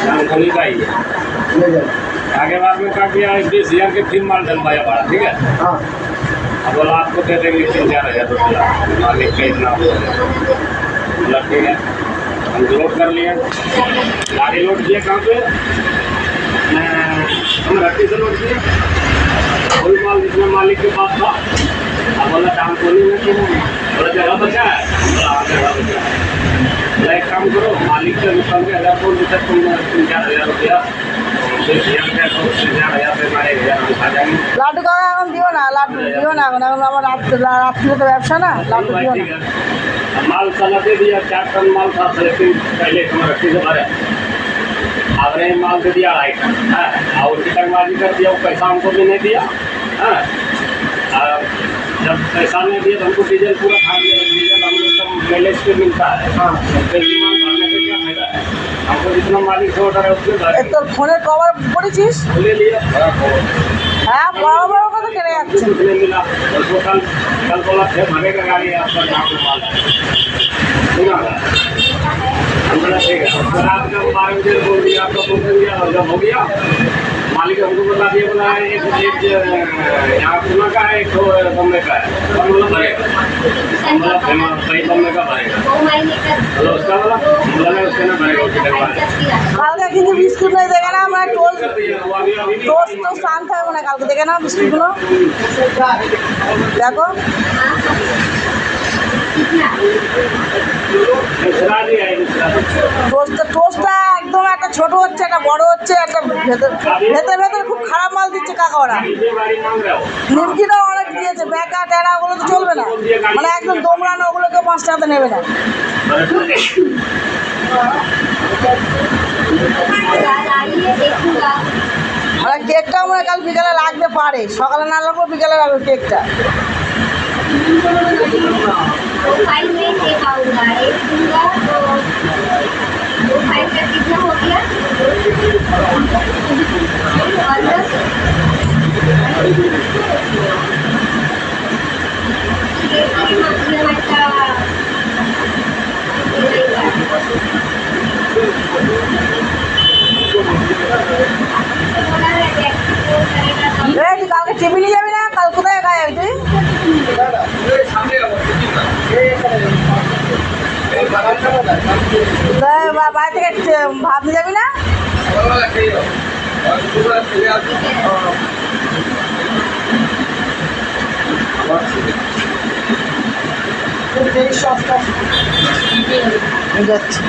Downfall का ही है। आगे बाद में का किया 20,000 के फिर माल डलवाया पड़ा, ठीक है। हाँ अब बोला आपको दे देंगे 3-4 हज़ार रुपया, मालिक का इतना हो गया। बोला ठीक है, हम लोड कर लिए, गाड़ी लोड किए कहाँ पे, हम रट्टी से लोड किए, कोई माल जिसमें मालिक के पास था। अब बोला डाउनफॉल में क्यों, बोला जगह बचा है, बोला हाँ जगह बचा है। बोला एक काम करो, मालिक से निकल के 1,000 बोल देते तुम 3-4 हज़ार रुपया, 3,000 पे मारे 1,000 हम खा जाएंगे। লাড্ডু কাকা এখন দিও না, লাড্ডু দিও না এখন, এখন আমার রাত্রিরে তো ব্যবসা না, লাড্ডু দিও না। माल चला दे दिया, 4 टन माल था, लेकिन पहले हम रस्सी से भरे, आपने माल दे दिया 2.5 टन, और उसकी टंगबाजी कर दिया, वो पैसा हमको भी नहीं दिया। जब पैसा नहीं दिया तो हमको डीजल पूरा खा लिया, डीजल हम लोग का माइलेज पे मिलता है, पेट्रोल भरने से क्या फायदा है, हमको जितना मालिक से ऑर्डर है उसमें এই তোর ফোনের কভার পড়েছিস? ले लिया। হ্যাঁ বড় বড় কথা কেটে যাচ্ছে। कुछ नहीं मिला, उसको कल बोला थे भरेगा गाड़ी आपका जहाँ पे माल है, सुना था। हम बोला ठीक है, रात का 12 बजे बोल दिया, आपका बोल दिया, और जब हो गया मालिक हमको बता दिया, बोला एक यहाँ पुणे का है, एक बम्बे का है, हम बोला भरेगा, हम बोला सही बम्बे का भरेगा, बोला उसका बोला नहीं उसका ना भरेगा, उसकी टंगवारी। কালকে কিন্তু বিস্কুট নেই, দেখে না আমরা টোস্ট টোস্ট আনতে হবে না কালকে, দেখে না বিস্কুটগুলো দেখো। টোস্টটা একদম একটা ছোট হচ্ছে, একটা বড় হচ্ছে, একটা ভেতরে ভেতরে খুব খারাপ মাল দিচ্ছে কাকা ওরা। নিমকিটাও অনেক দিয়েছে, ব্যাকা টেরা ওগুলো তো চলবে না, মানে একদম দমড়ানো, ওগুলোকে 5 টাকাতে নেবে না। মানে কেকটা আমরা কাল বিকালে লাগতে পারে, সকালে না লাগবো বিকালে লাগবে কেকটা। फाइल में दे पाऊंगा, एक दूंगा तो 2 फाइल का कितना हो गया, और 10 কালকে টিভি নিয়ে যাবি না? কাল কোথায় গায়ে তুই? বাড়ি থেকে ভাত নিয়ে যাবি না? যাচ্ছি।